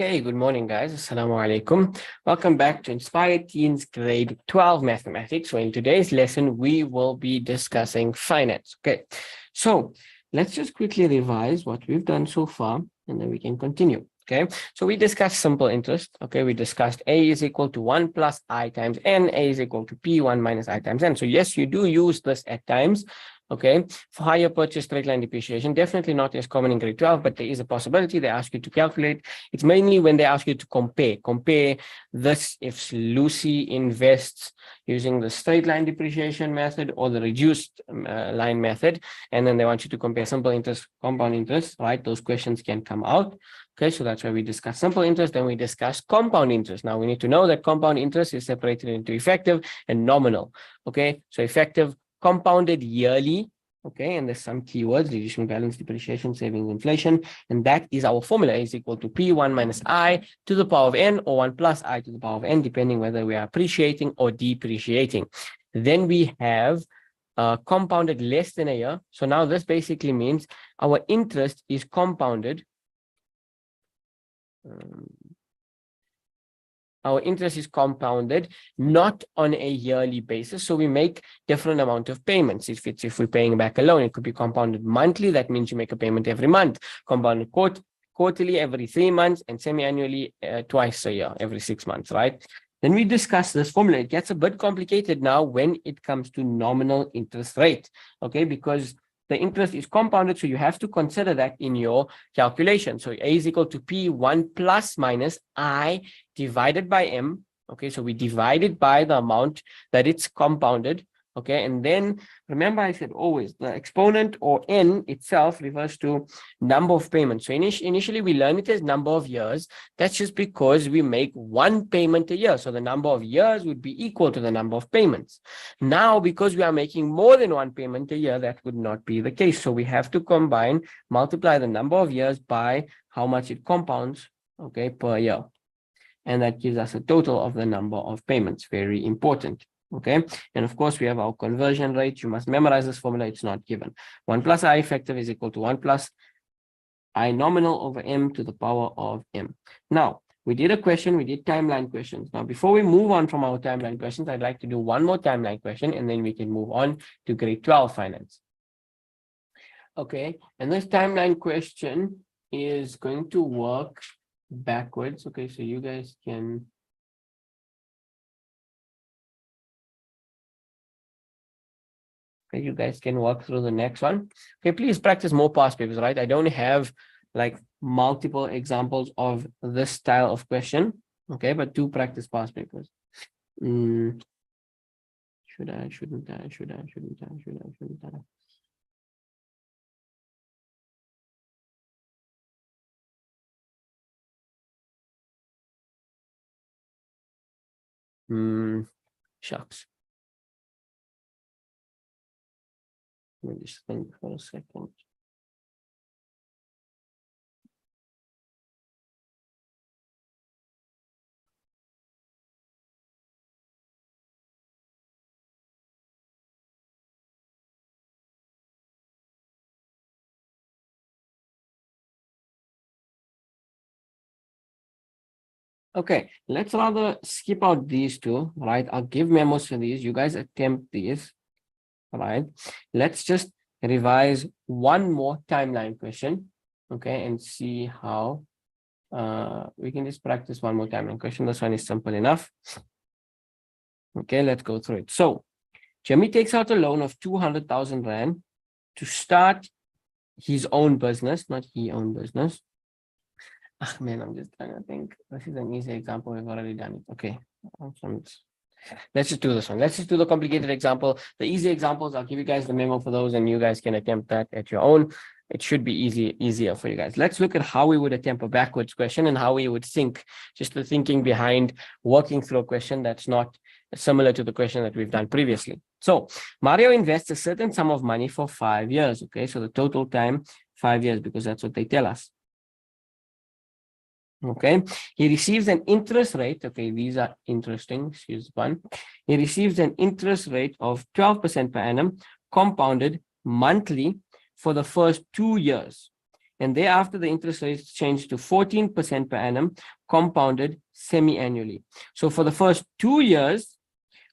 Hey, good morning, guys. Assalamu alaikum. Welcome back to Inspired Teens Grade 12 Mathematics. So in today's lesson, we will be discussing finance. Okay, so let's just quickly revise what we've done so far, and then we can continue. Okay, so we discussed simple interest. Okay, we discussed A is equal to 1 plus I times N. A is equal to P1 minus I times N. So yes, you do use this at times. Okay, for higher purchase straight line depreciation, definitely not as common in grade 12, but there is a possibility they ask you to calculate. It's mainly when they ask you to compare this if Lucy invests using the straight line depreciation method or the reduced line method, and then they want you to compare simple interest, compound interest, right? Those questions can come out. Okay, so that's why we discuss simple interest, then we discuss compound interest. Now we need to know that compound interest is separated into effective and nominal. Okay, so effective compounded yearly, okay, and there's some keywords: reducing balance, depreciation, savings, inflation, and that is our formula is equal to P1 minus I to the power of N, or 1 plus I to the power of N, depending whether we are appreciating or depreciating. Then we have compounded less than a year. So now this basically means our interest is compounded. Our interest is compounded not on a yearly basis. So we make different amount of payments. If we're paying back a loan, it could be compounded monthly. That means you make a payment every month. Compounded quarterly, every 3 months, and semi-annually twice a year, every 6 months, right? Then we discuss this formula. It gets a bit complicated now when it comes to nominal interest rate, okay? Because the interest is compounded, so you have to consider that in your calculation. So A is equal to P1 plus minus I divided by M. Okay, so we divide it by the amount that it's compounded. Okay, and then remember I said always the exponent or N itself refers to number of payments. So initially we learn it as number of years. That's just because we make one payment a year. So the number of years would be equal to the number of payments. Now, because we are making more than one payment a year, that would not be the case. So we have to multiply the number of years by how much it compounds, okay, per year. And that gives us a total of the number of payments. Very important. Okay, and of course we have our conversion rate. You must memorize this formula. It's not given. 1 plus I effective is equal to 1 plus I nominal over M to the power of M. Now, we did a question. We did timeline questions. Now, before we move on from our timeline questions, I'd like to do one more timeline question, and then we can move on to grade 12 finance. Okay, and this timeline question is going to work backwards. Okay, so you guys can... Okay, you guys can walk through the next one. Okay, please practice more past papers, right? I don't have like multiple examples of this style of question. Okay, but do practice past papers. Should I, shouldn't I, should I, shouldn't I, should I, shouldn't I? Shucks. Let me just think for a second. Okay, let's rather skip out these two, right? I'll give memos for these. You guys attempt these, right? Let's just revise one more timeline question, okay, and see how we can just practice one more timeline question. This one is simple enough. Okay, let's go through it. So, Jimmy takes out a loan of 200,000 Rand to start his own business, not he own business. Ah, man, I'm just trying to think. This is an easy example. We've already done it. Okay. Let's just do this one. Let's just do the complicated example. The easy examples, I'll give you guys the memo for those, and you guys can attempt that at your own. It should be easier for you guys. Let's look at how we would attempt a backwards question and how we would think, just the thinking behind working through a question that's not similar to the question that we've done previously. So Mario invests a certain sum of money for 5 years. Okay, so the total time, 5 years, because that's what they tell us. Okay, he receives an interest rate. Okay, these are interesting. Excuse one. He receives an interest rate of 12% per annum, compounded monthly for the first 2 years. and thereafter the interest rate changed to 14% per annum, compounded semi-annually. So for the first 2 years,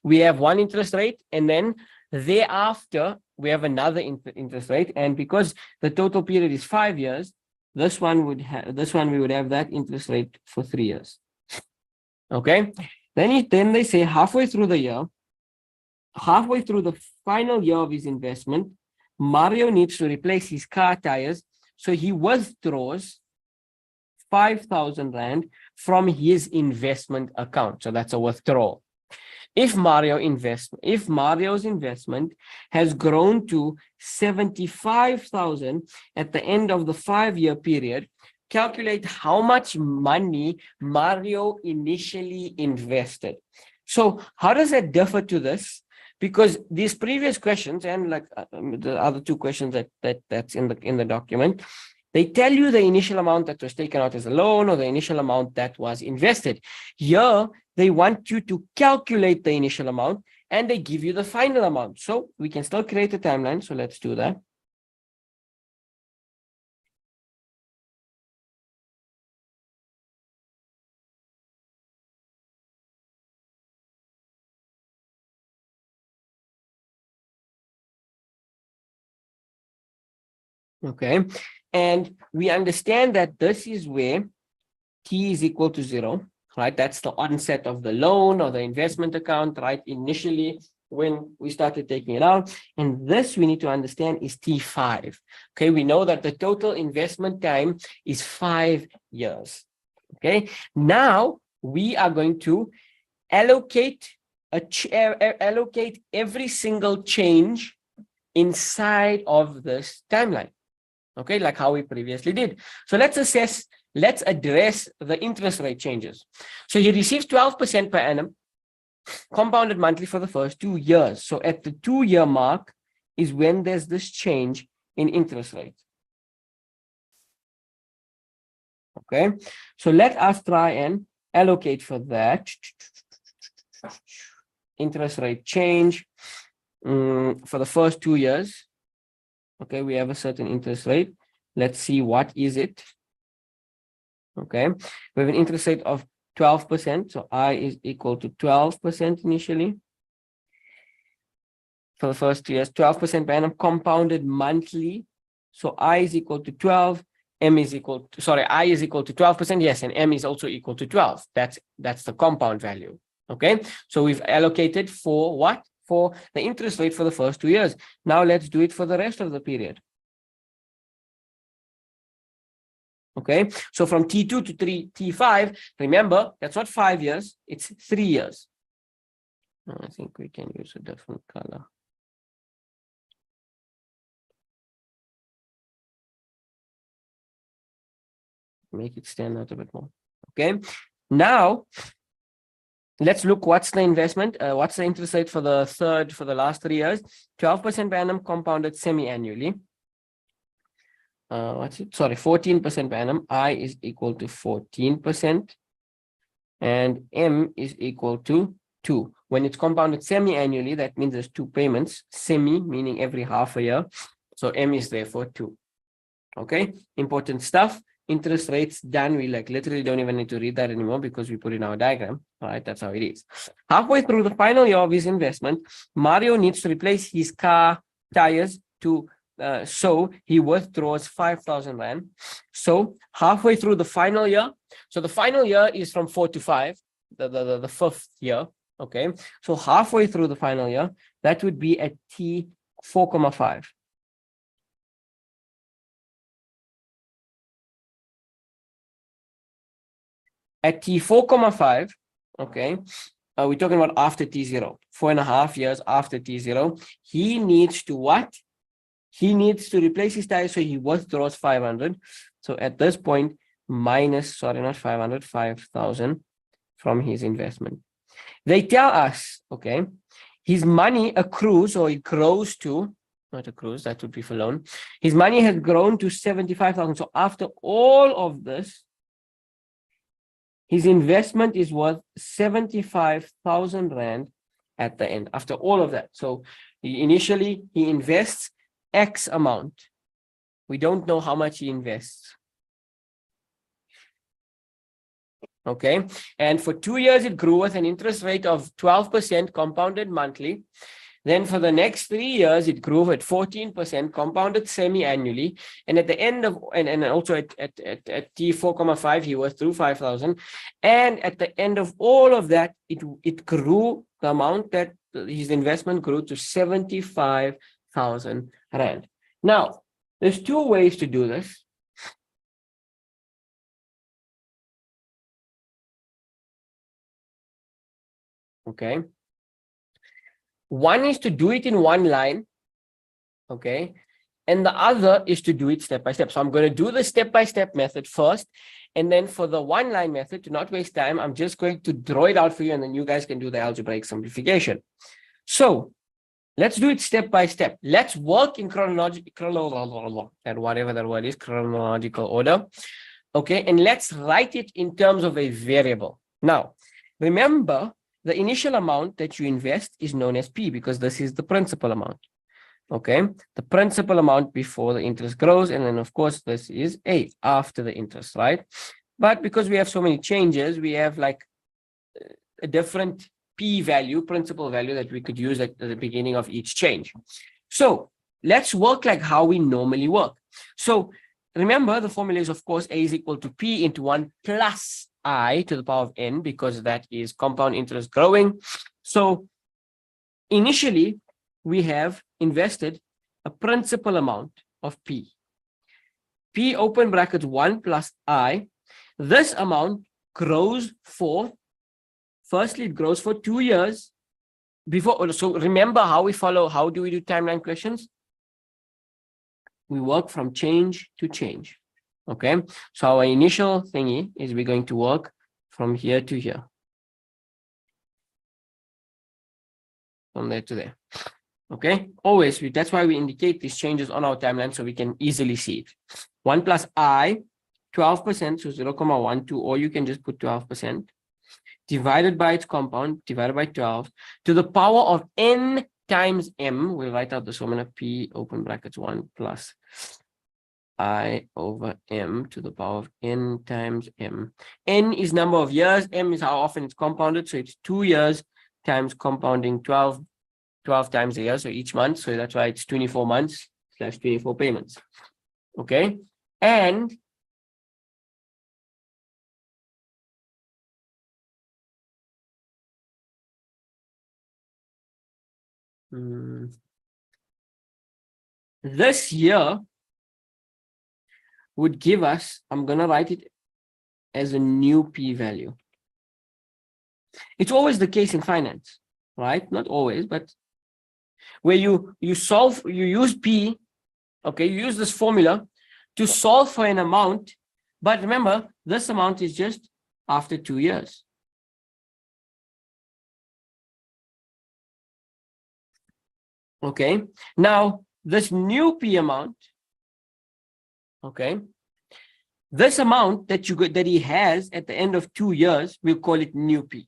we have one interest rate, and then thereafter we have another interest rate. And because the total period is 5 years, we would have that interest rate for 3 years. Okay. Then they say halfway through the final year of his investment, Mario needs to replace his car tires. So he withdraws 5,000 Rand from his investment account. So that's a withdrawal. If Mario's investment has grown to 75,000 at the end of the 5-year period, calculate how much money Mario initially invested. So how does that differ to this? Because these previous questions, and like the other two questions that's in the document, they tell you the initial amount that was taken out as a loan or the initial amount that was invested. Here, they want you to calculate the initial amount and they give you the final amount. So we can still create a timeline. So let's do that. Okay, and we understand that this is where T is equal to 0, right? That's the onset of the loan or the investment account, right? Initially, when we started taking it out. And this we need to understand is T5. Okay, we know that the total investment time is 5 years. Okay, now we are going to allocate every single change inside of this timeline. Okay, like how we previously did. So let's address the interest rate changes. So he receives 12% per annum, compounded monthly for the first 2 years. So at the 2-year mark is when there's this change in interest rate. Okay, so let us try and allocate for that. Interest rate change for the first 2 years. Okay, we have a certain interest rate. Let's see what is it. Okay, we have an interest rate of 12%. So I is equal to 12% initially. For the first 2 years, 12% per annum compounded monthly. So I is equal to 12. I is equal to 12%. Yes, and M is also equal to 12. That's the compound value. Okay, so we've allocated for what? For the interest rate for the first 2 years. Now let's do it for the rest of the period. Okay, so from T2 to T5, remember, that's not 5 years, it's 3 years. I think we can use a different color. Make it stand out a bit more. Okay, now let's look what's the investment, what's the interest rate for the last 3 years. 12% per annum compounded semi-annually. 14% per annum. I is equal to 14%. And M is equal to 2. When it's compounded semi-annually, that means there's 2 payments. Semi, meaning every half a year. So M is therefore 2. Okay, important stuff. Interest rates done. We literally don't even need to read that anymore because we put in our diagram. All right, that's how it is. Halfway through the final year of his investment, Mario needs to replace his car tires to so he withdraws 5,000 Rand. So halfway through the final year, so the final year is from 4 to 5, the 5th year. Okay, so halfway through the final year, that would be at T 4,5. At T 4,5, okay, we're talking about after T0, 4.5 years after T0, he needs to what? He needs to replace his tires, so he withdraws 500. So at this point, minus, sorry, not 500, 5,000 from his investment. They tell us, okay, his money accrues, or it grows to, not accrues, that would be for loan. His money has grown to 75,000. So after all of this, his investment is worth 75,000 Rand at the end, after all of that. So initially, he invests X amount. We don't know how much he invests. Okay. And for 2 years, it grew with an interest rate of 12% compounded monthly. Then for the next 3 years, it grew at 14% compounded semi-annually. And at the end of, and also at T 4,5, he was through 5,000. And at the end of all of that, it grew, the amount that his investment grew to 75,000 Rand. Now, there's two ways to do this. Okay. One is to do it in one line. Okay. And the other is to do it step by step. So I'm going to do the step-by-step method first. And then for the one-line method, to not waste time, I'm just going to draw it out for you, and then you guys can do the algebraic simplification. So let's do it step by step. Let's work in chronological, and whatever that word is, chronological order. Okay, and let's write it in terms of a variable. Now, remember, the initial amount that you invest is known as P, because this is the principal amount. Okay, the principal amount before the interest grows, and then of course this is A after the interest, right? But because we have so many changes, we have like a different P value, principal value, that we could use at the beginning of each change. So let's work like how we normally work. So remember, the formula is of course A is equal to P into 1 plus I to the power of N, because that is compound interest growing. So initially, we have invested a principal amount of P. P open brackets 1 plus I. This amount grows for, firstly, it grows for 2 years. Before, so remember how we follow, how do we do timeline questions? We work from change to change. Okay, so our initial thingy is we're going to work from here to here. From there to there. Okay, always, that's why we indicate these changes on our timeline so we can easily see it. 1 plus I, 12%, so 0.12, or you can just put 12%, divided by its compound, divided by 12, to the power of N times M. We'll write out the formula P, open brackets 1 plus I over M to the power of N times M. N is number of years, M is how often it's compounded, so it's 2 years times compounding 12 times a year, so each month. So that's why it's 24 months / 24 payments. Okay. And this year would give us, I'm going to write it as a new P value. It's always the case in finance, right? Not always, but where you use P, okay, you use this formula to solve for an amount, but remember, this amount is just after 2 years. Okay, now this new P amount, okay, this amount that he has at the end of 2 years, we'll call it new P.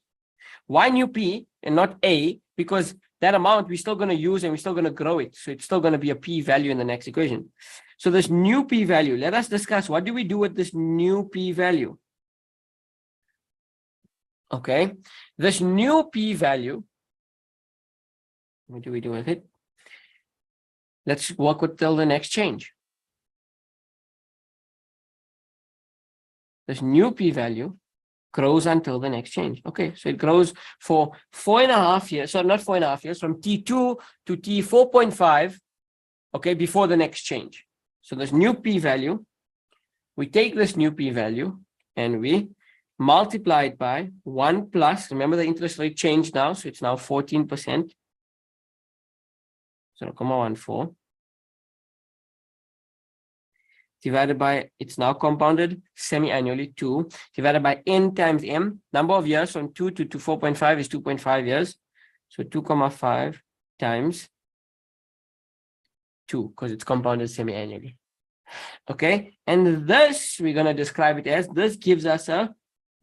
Why new P and not A? Because that amount we're still going to use and we're still going to grow it. So it's still going to be a P value in the next equation. So this new P value, let us discuss, what do we do with this new P value? Okay, this new P value, what do we do with it? Let's work with till the next change. This new P value grows until the next change. Okay, so it grows for 4.5 years. So not 4.5 years, from T2 to T 4.5, okay, before the next change. So this new P value, we take this new P value and we multiply it by 1 plus, remember the interest rate changed now, so it's now 14%, 0.14, divided by, it's now compounded semi-annually, 2, divided by N times M, number of years from 2 to 4.5 is 2.5 years. So 2.5 times 2, because it's compounded semi-annually. Okay, and this, we're going to describe it as, this gives us a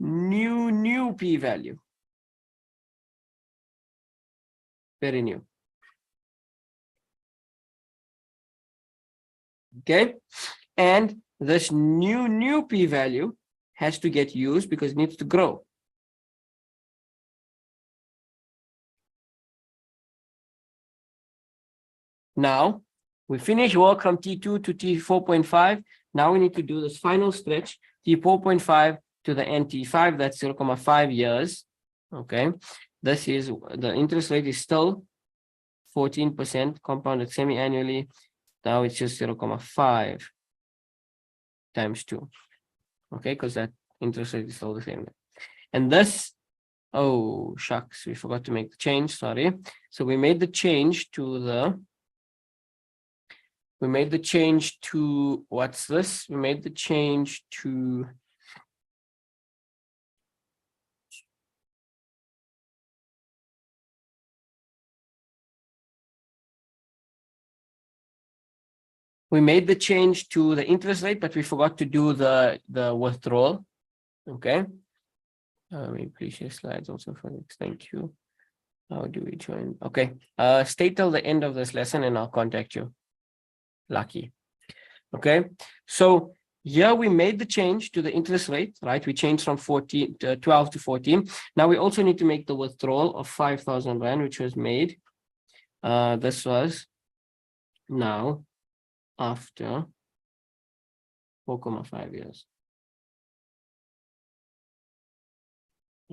new P value. Very new. Okay. And this new p-value has to get used because it needs to grow. Now, we finish work from T2 to T4.5. Now we need to do this final stretch, T4.5 to the end T5, that's 0.5 years. Okay. This is, the interest rate is still 14% compounded semi-annually. Now it's just 0.5 times 2. Okay, because that interest rate is still the same. And this, oh, shucks, we forgot to make the change, sorry. So we made the change to the, what's this? We made the change to, the interest rate, but we forgot to do the withdrawal. Okay. Maybe please share slides also for this. Thank you. How do we join? Okay. Stay till the end of this lesson and I'll contact you. Lucky. Okay. So here we made the change to the interest rate, right? We changed from 12 to 14. Now we also need to make the withdrawal of 5,000 Rand, which was made. This was now after 4.5 years.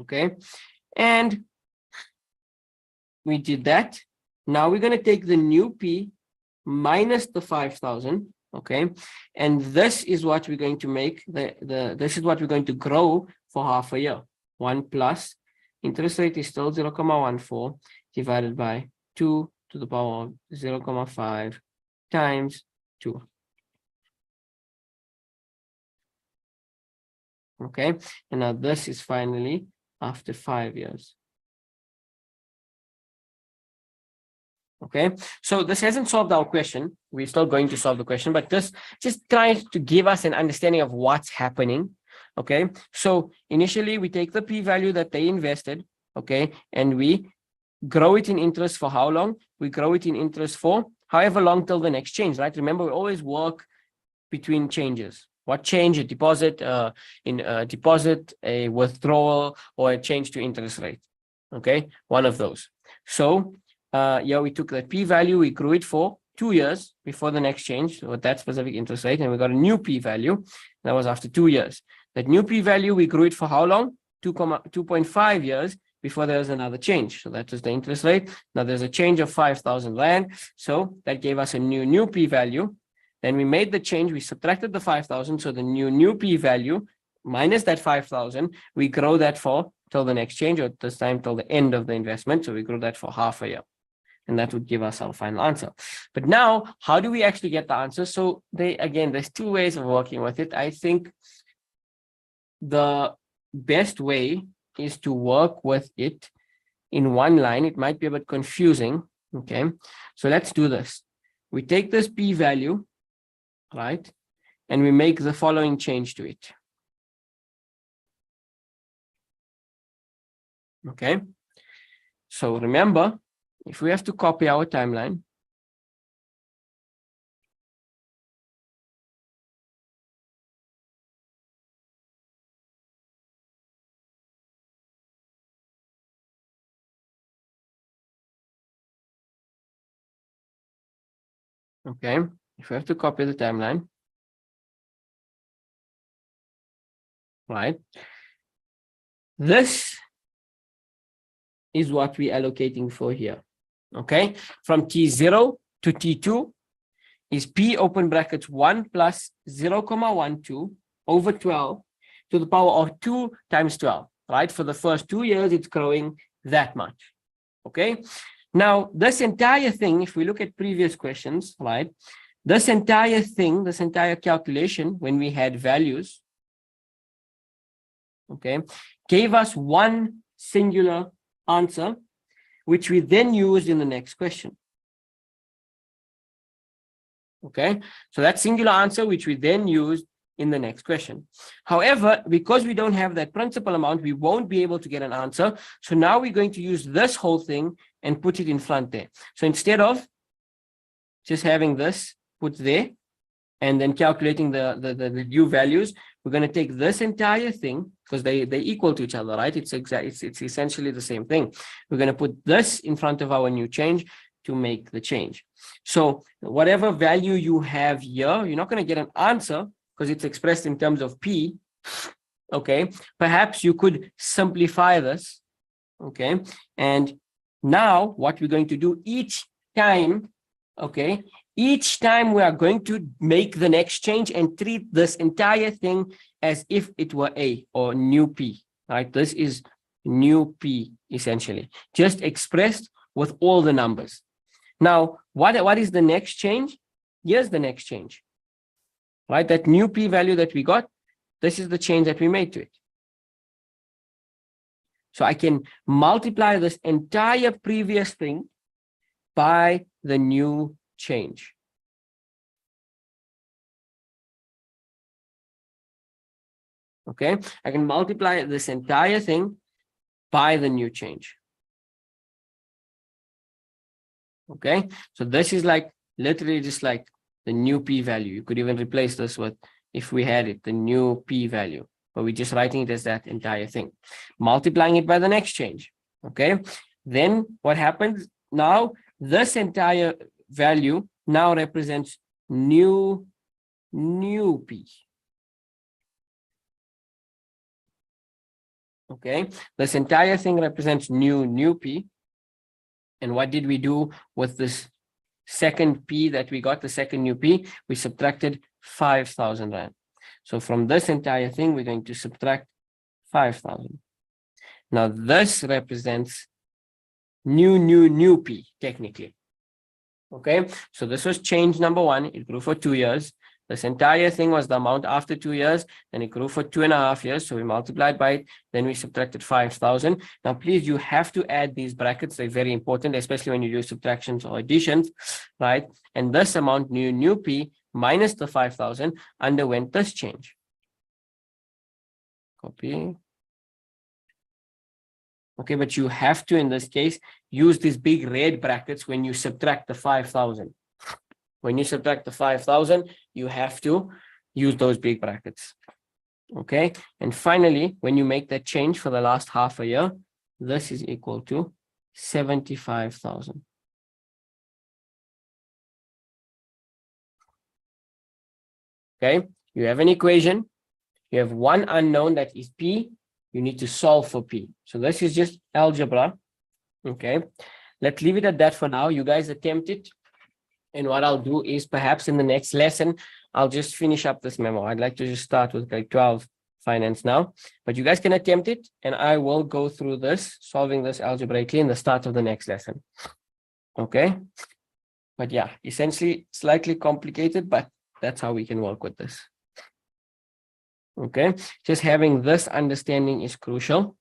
Okay. And we did that. Now we're going to take the new P minus the 5,000. Okay. And this is what we're going to make this is what we're going to grow for half a year. 1 plus interest rate is still 0.14 divided by 2 to the power of 0.5 times 2. Okay. And now this is finally after 5 years. Okay, so this hasn't solved our question. We're still going to solve the question, but this just tries to give us an understanding of what's happening. Okay, so initially we take the p-value that they invested, okay, and we grow it in interest for how long? We grow it in interest for however long till the next change, right? Remember, we always work between changes. What change? A deposit, deposit, a withdrawal, or a change to interest rate. Okay, one of those. So yeah, we took that p-value, we grew it for 2 years before the next change with that specific interest rate, and we got a new p-value. That was after 2 years. That new p-value, we grew it for how long? 2.5 years before there was another change. So that was the interest rate. Now there's a change of 5,000 Rand. So that gave us a new p-value. Then we made the change, we subtracted the 5,000. So the new p-value minus that 5,000, we grow that for till the next change, or this time till the end of the investment. So we grow that for half a year. And that would give us our final answer. But now, how do we actually get the answer? So there's 2 ways of working with it. I think the best way is to work with it in one line. It might be a bit confusing. Okay, so let's do this. We take this p-value, right? And we make the following change to it. Okay, so remember, if we have to copy our timeline, okay, if we have to copy the timeline, right, this is what we're allocating for here. Okay, from T0 to T2 is P open brackets 1 plus 0.12 over 12 to the power of 2 times 12, right? For the first 2 years, it's growing that much. Okay, now this entire thing, if we look at previous questions, right, this entire thing, this entire calculation, when we had values, okay, gave us one singular answer, which we then used in the next question. Okay, so that singular answer, which we then used in the next question. However, because we don't have that principal amount, we won't be able to get an answer. So now we're going to use this whole thing and put it in front there. So instead of just having this put there, and then calculating the new values, we're going to take this entire thing because they equal to each other, right? It's essentially the same thing. We're going to put this in front of our new change to make the change. So whatever value you have here, you're not going to get an answer because it's expressed in terms of P. Okay, perhaps you could simplify this. Okay, and now what we're going to do each time, okay, each time we are going to make the next change and treat this entire thing as if it were A or new P, right? This is new P essentially, just expressed with all the numbers. Now, what is the next change? Here's the next change, right? That new P value that we got, this is the change that we made to it. So I can multiply this entire previous thing by the new change. Okay, I can multiply this entire thing by the new change. Okay, so this is like literally just like the new P value. You could even replace this with, if we had it, the new P value, but we're just writing it as that entire thing, multiplying it by the next change. Okay, then what happens now? This entire value now represents new P. Okay, this entire thing represents new P. And what did we do with this second P that we got, the second new P? We subtracted 5,000 Rand. So from this entire thing, we're going to subtract 5,000. Now this represents new P technically. Okay, so this was change number one. It grew for 2 years. This entire thing was the amount after 2 years, and it grew for 2.5 years. So we multiplied by it, then we subtracted 5,000. Now, please, you have to add these brackets. They're very important, especially when you do subtractions or additions, right? And this amount, new P, minus the 5,000, underwent this change. Copy. Okay, but you have to, in this case, use these big red brackets when you subtract the 5,000. When you subtract the 5,000, you have to use those big brackets. Okay, and finally, when you make that change for the last half a year, this is equal to 75,000. Okay, you have an equation. You have one unknown that is P. You need to solve for P. So this is just algebra. Okay, let's leave it at that for now. You guys attempt it. And what I'll do is perhaps in the next lesson, I'll just finish up this memo. I'd like to just start with grade 12 finance now, but you guys can attempt it and I will go through this, solving this algebraically in the start of the next lesson. Okay. But yeah, essentially slightly complicated, but that's how we can work with this. Okay. Just having this understanding is crucial.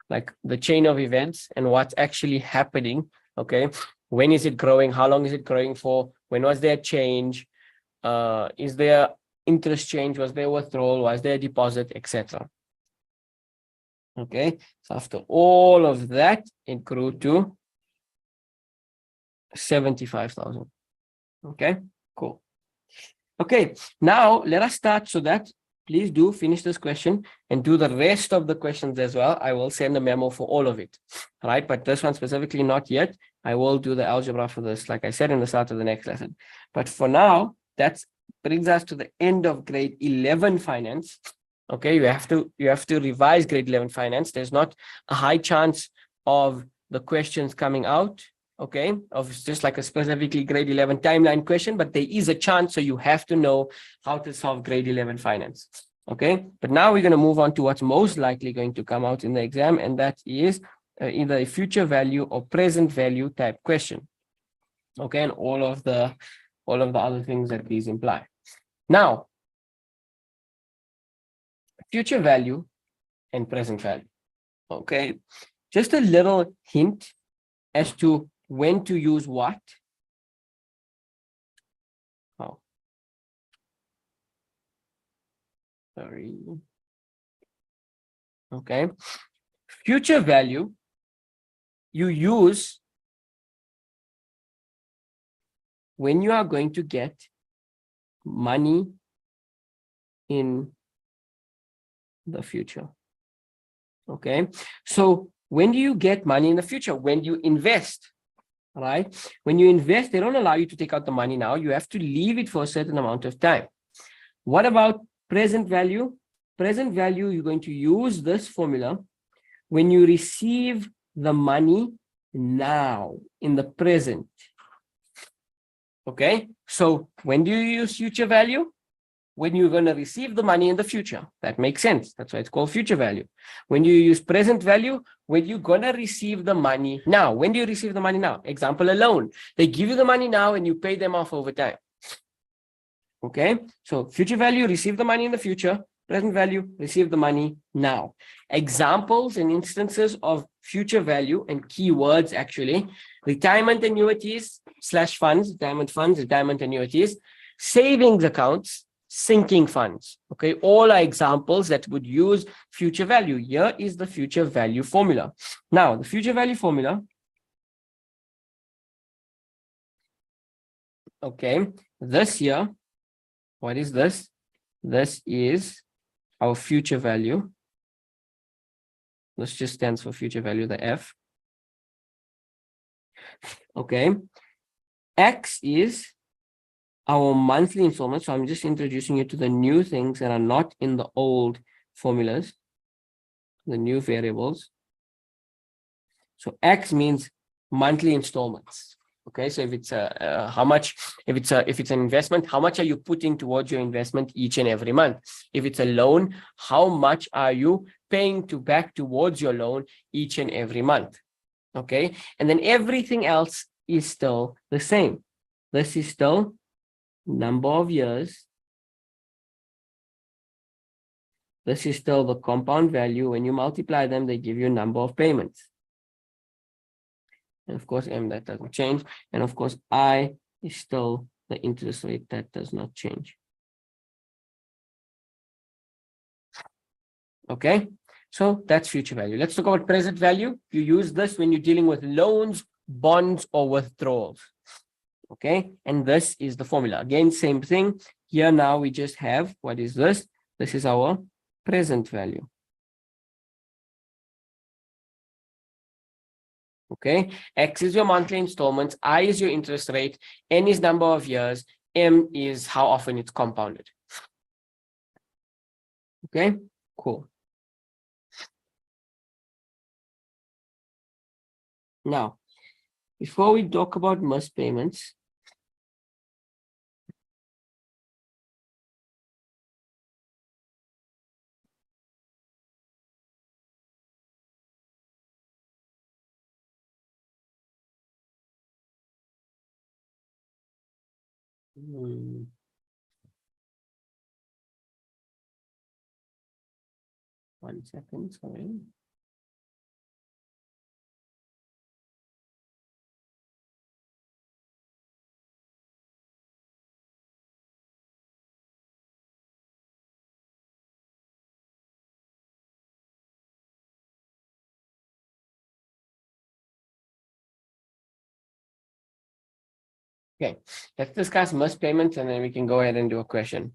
Like the chain of events and what's actually happening. Okay. When is it growing? How long is it growing for? When was there change? Is there interest change? Was there withdrawal? Was there deposit, etc.? Okay, so after all of that, it grew to 75,000. Okay, cool. Okay, now let us start. So that please do finish this question and do the rest of the questions as well. I will send a memo for all of it. All right, but this one specifically not yet. I will do the algebra for this, like I said, in the start of the next lesson. But for now, that brings us to the end of grade 11 finance. Okay, you have to revise grade 11 finance. There's not a high chance of the questions coming out, okay, of just like a specifically grade 11 timeline question, but there is a chance, so you have to know how to solve grade 11 finance. Okay, but now we're going to move on to what's most likely going to come out in the exam, and that is either a future value or present value type question. Okay, and all of the other things that these imply. Now, future value and present value. Okay, just a little hint as to when to use what. Oh, sorry. Okay, future value you use when you are going to get money in the future. Okay, so when do you get money in the future? When you invest, right? When you invest, they don't allow you to take out the money now. You have to leave it for a certain amount of time. What about present value? Present value, you're going to use this formula when you receive the money now in the present. Okay, so when do you use future value? When you're going to receive the money in the future. That makes sense. That's why it's called future value. When you use present value, when you're going to receive the money now. When do you receive the money now? Example, a loan. They give you the money now and you pay them off over time. Okay, so future value, receive the money in the future. Present value, receive the money now. Examples and instances of future value and keywords actually: retirement annuities / funds, retirement funds, retirement annuities, savings accounts, sinking funds. Okay, all are examples that would use future value. Here is the future value formula. Now, the future value formula. Okay, this here, what is this? This is our future value. This just stands for future value, the F. Okay. X is our monthly installment. So I'm just introducing you to the new things that are not in the old formulas, the new variables. So X means monthly installments. Okay, so if it's how much, if it's an investment, how much are you putting towards your investment each and every month? If it's a loan, how much are you paying back towards your loan each and every month? Okay, and then everything else is still the same. This is still number of years. This is still the compound value. When you multiply them, they give you a number of payments. And of course, M, that doesn't change. And of course, I is still the interest rate, that does not change. Okay, so that's future value. Let's talk about present value. You use this when you're dealing with loans, bonds, or withdrawals. Okay, and this is the formula. Again, same thing. Here now we just have, what is this? This is our present value. Okay, X is your monthly installments, I is your interest rate, N is number of years, M is how often it's compounded. Okay, cool. Now, before we talk about missed payments, one second, sorry. Okay, let's discuss missed payments and then we can go ahead and do a question.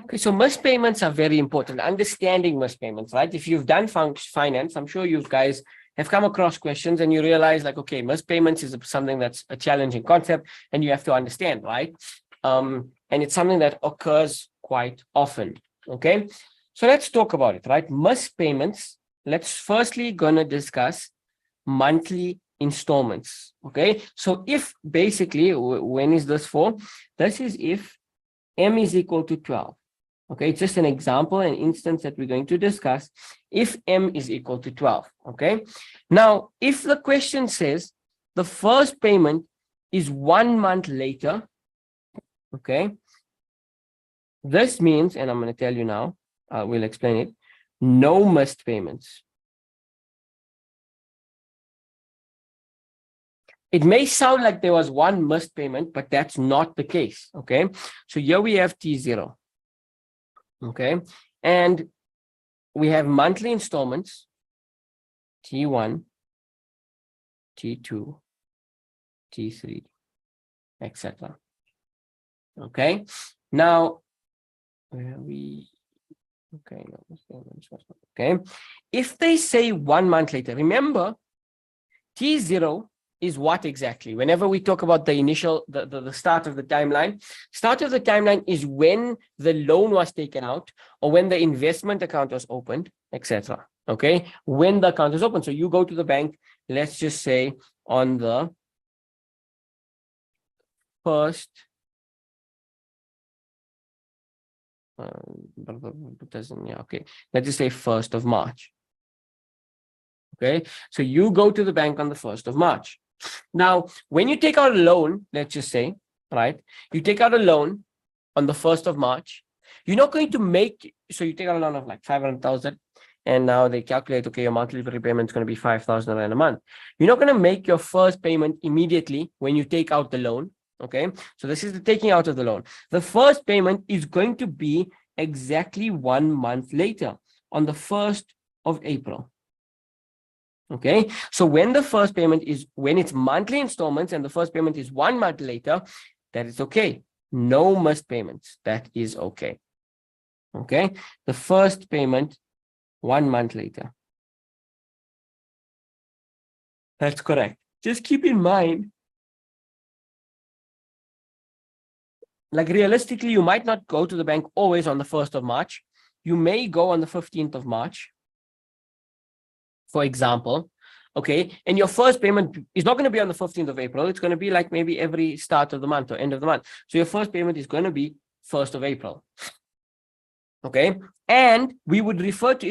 Okay, so missed payments are very important. Understanding missed payments, right? If you've done finance, I'm sure you guys have come across questions and you realize like, okay, missed payments is something that's a challenging concept and you have to understand, right? And it's something that occurs quite often. Okay, so let's talk about it, right? Missed payments. Let's firstly gonna discuss monthly installments. Okay, so if basically, when is this for? This is if M is equal to 12. Okay, it's just an example, an instance that we're going to discuss if M is equal to 12. Okay, now if the question says the first payment is 1 month later, okay, this means, and I'm going to tell you now, we'll explain it, no missed payments. It may sound like there was one missed payment, but that's not the case. Okay, so here we have T0. Okay, and we have monthly installments, T1, T2, T3, etc. Okay. Now, where are we? Okay. Okay. If they say 1 month later, remember, T0 is what exactly? Whenever we talk about the initial, the start of the timeline is when the loan was taken out or when the investment account was opened, etc. Okay, when the account is open. So you go to the bank, let's just say on the first, okay, let's just say 1st of March. Okay, so you go to the bank on the 1st of March. Now, when you take out a loan, let's just say, right, you take out a loan on the 1st of March, you're not going to make, so you take out a loan of like 500,000 and now they calculate, okay, your monthly repayment is going to be 5,000 Rand a month. You're not going to make your first payment immediately when you take out the loan. Okay, so this is the taking out of the loan. The first payment is going to be exactly 1 month later on the 1st of April. Okay, so when the first payment is, when it's monthly installments and the first payment is 1 month later, that is okay. No missed payments. That is okay. Okay, the first payment 1 month later. That's correct. Just keep in mind, like realistically, you might not go to the bank always on the 1st of March. You may go on the 15th of March, for example. Okay, and your first payment is not going to be on the 15th of April. It's going to be like maybe every start of the month or end of the month. So your first payment is going to be 1st of April. Okay, and we would refer to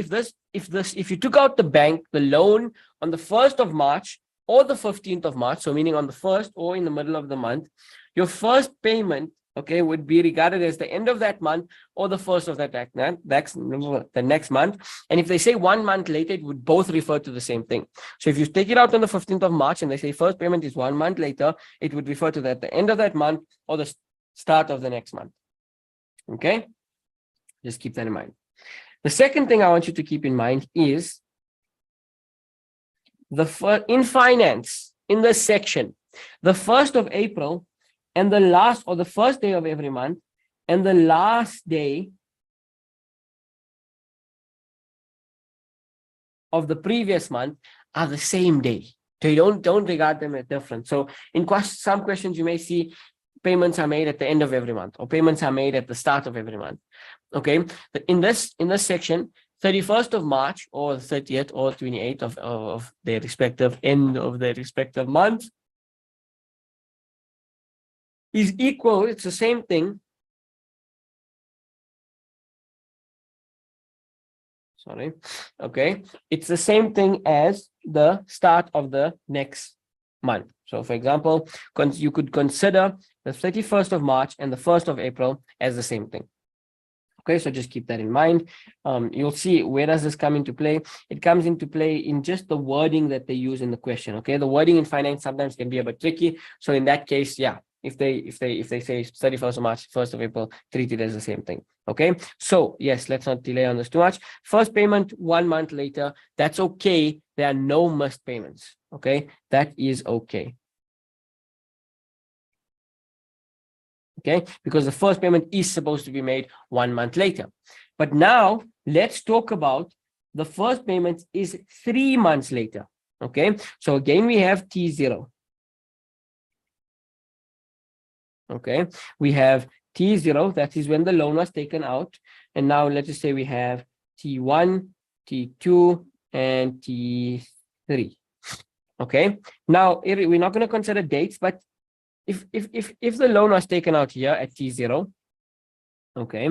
if you took out the loan on the 1st of March or the 15th of March, so meaning on the 1st or in the middle of the month, your first payment, okay, would be regarded as the end of that month or the 1st of the next month. And if they say 1 month later, it would both refer to the same thing. So if you take it out on the 15th of March and they say first payment is 1 month later, it would refer to that the end of that month or the start of the next month. Okay, just keep that in mind. The second thing I want you to keep in mind is in finance, in this section, the 1st of April and the last or the first day of every month and the last day of the previous month are the same day. So you don't regard them as different. So in some questions, you may see payments are made at the end of every month or payments are made at the start of every month. Okay, but in this section, 31st of March or 30th or 28th of their respective end of their respective month is equal. It's the same thing. Sorry. Okay, it's the same thing as the start of the next month. So for example, you could consider the 31st of March and the 1st of April as the same thing. Okay, so just keep that in mind. You'll see, where does this come into play? It comes into play in just the wording that they use in the question. Okay, the wording in finance sometimes can be a bit tricky. So in that case, yeah, if they say 31st of March, 1st of April, treat it as the same thing. Okay, so yes, let's not delay on this too much. First payment 1 month later, that's okay. There are no missed payments. Okay, that is okay. Okay, because the first payment is supposed to be made 1 month later. But now let's talk about the first payment is 3 months later. Okay, so again, we have T0. Okay, we have T0, that is when the loan was taken out. And now let's just say we have T1, T2, and T3. Okay, now we're not going to consider dates, but if the loan was taken out here at T0, okay,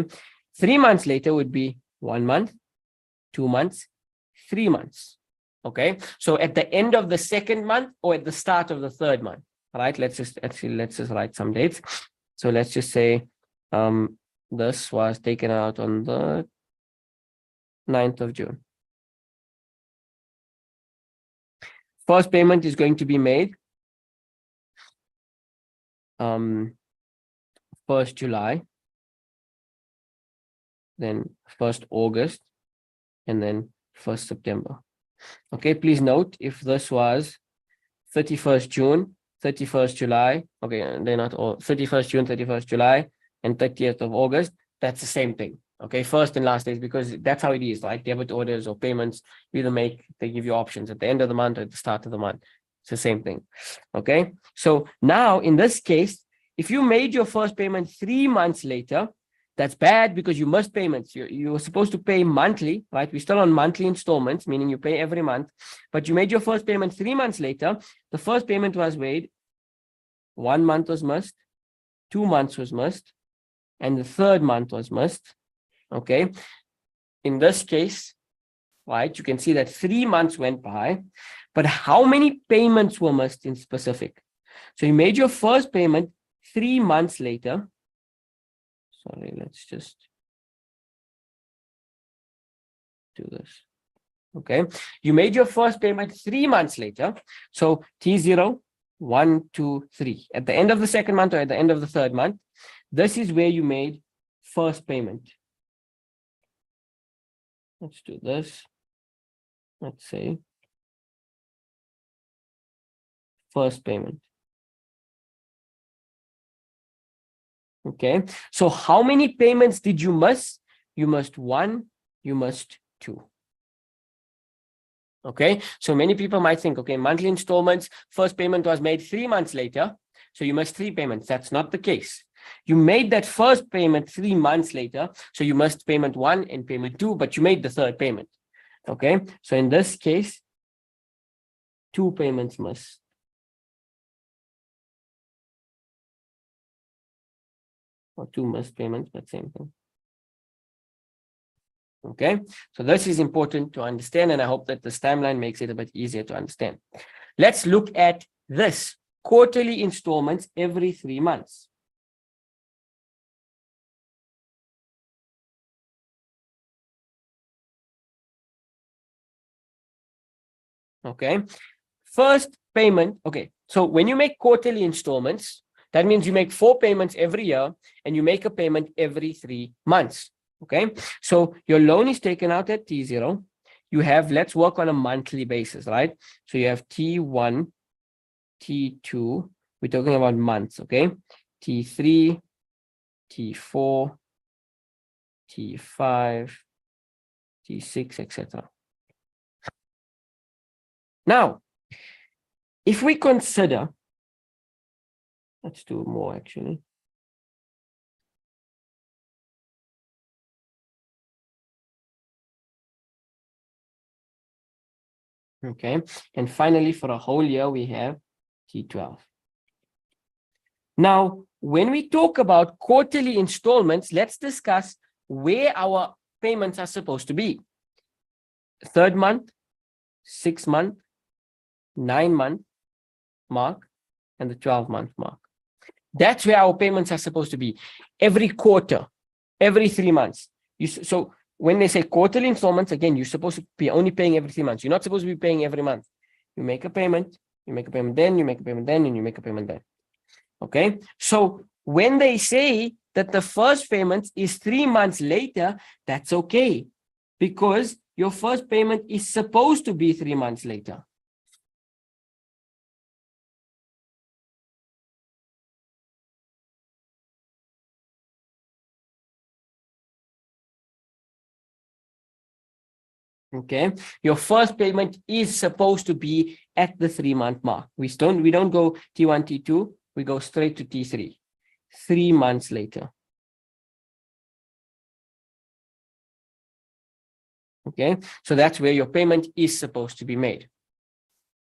3 months later would be 1 month, 2 months, 3 months. Okay, so at the end of the second month or at the start of the third month. All right, let's just write some dates. So let's just say this was taken out on the 9th of June. First payment is going to be made 1st July, then 1st August, and then 1st September. Okay, please note, if this was 31st June, 31st July, okay, they're not all, 31st June, 31st July, and 30th of August, that's the same thing. Okay, first and last days, because that's how it is, like debit orders or payments, you either make, they give you options at the end of the month or at the start of the month. It's the same thing. Okay, so now in this case, if you made your first payment 3 months later, that's bad because you missed payments. You're supposed to pay monthly, right? We're still on monthly installments, meaning you pay every month, but you made your first payment 3 months later. The first payment was made, 1 month was missed, 2 months was missed, and the third month was missed. Okay, in this case, right, you can see that 3 months went by, but how many payments were missed in specific? So you made your first payment 3 months later. Sorry, let's just do this. Okay, you made your first payment 3 months later. So T0, 1, 2, 3. At the end of the second month or at the end of the third month, this is where you made first payment. Let's do this. Let's say first payment. Okay, so how many payments did you miss? You missed 1, you missed 2. Okay, so many people might think, okay, monthly installments, first payment was made 3 months later, so you missed 3 payments. That's not the case. You made that first payment 3 months later, so you missed payment 1 and payment 2, but you made the third payment. Okay, so in this case, 2 payments missed. Or 2 missed payments, but same thing. Okay, so this is important to understand, and I hope that this timeline makes it a bit easier to understand. Let's look at this, quarterly installments every 3 months. Okay, first payment. Okay, so when you make quarterly installments, that means you make 4 payments every year and you make a payment every 3 months. Okay, so your loan is taken out at T0. You have, let's work on a monthly basis, right? So you have T1, T2, we're talking about months, okay? T3, T4, T5, T6, etc. Now, if we consider, let's do more actually. Okay, and finally for a whole year, we have T12. Now, when we talk about quarterly installments, let's discuss where our payments are supposed to be. 3rd month, 6th month, 9-month mark, and the 12-month mark. That's where our payments are supposed to be. Every quarter, every 3 months. So when they say quarterly installments, again, you're supposed to be only paying every 3 months. You're not supposed to be paying every month. You make a payment, you make a payment then, you make a payment then, and you make a payment then. Okay, so when they say that the first payment is 3 months later, that's okay, because your first payment is supposed to be 3 months later. Okay, your first payment is supposed to be at the 3-month mark. We don't go T1, T2, we go straight to T3, 3 months later. Okay, so that's where your payment is supposed to be made.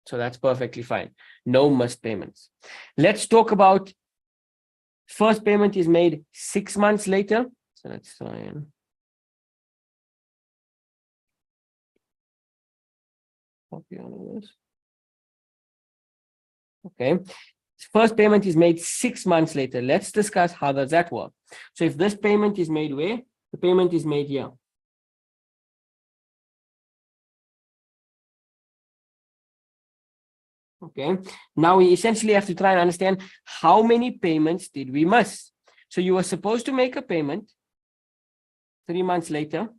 So that's perfectly fine. No missed payments. Let's talk about first payment is made 6 months later. So let's try and copy all of this. Okay, first payment is made 6 months later. Let's discuss how does that work. So if this payment is made where? The payment is made here. Okay, now we essentially have to try and understand how many payments did we miss. So you were supposed to make a payment 3 months later,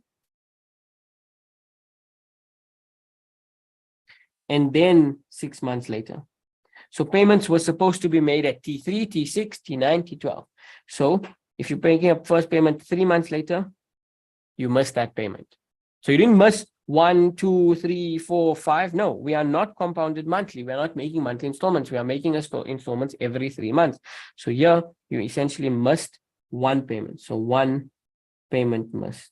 and then 6 months later. So payments were supposed to be made at T3, T6, T9, T12. So If you're making a first payment 3 months later, you miss that payment. So you didn't miss 1, 2, 3, 4, 5. No, we are not compounded monthly. We are not making monthly installments. We are making installments every 3 months. So here you essentially missed one payment. So one payment missed.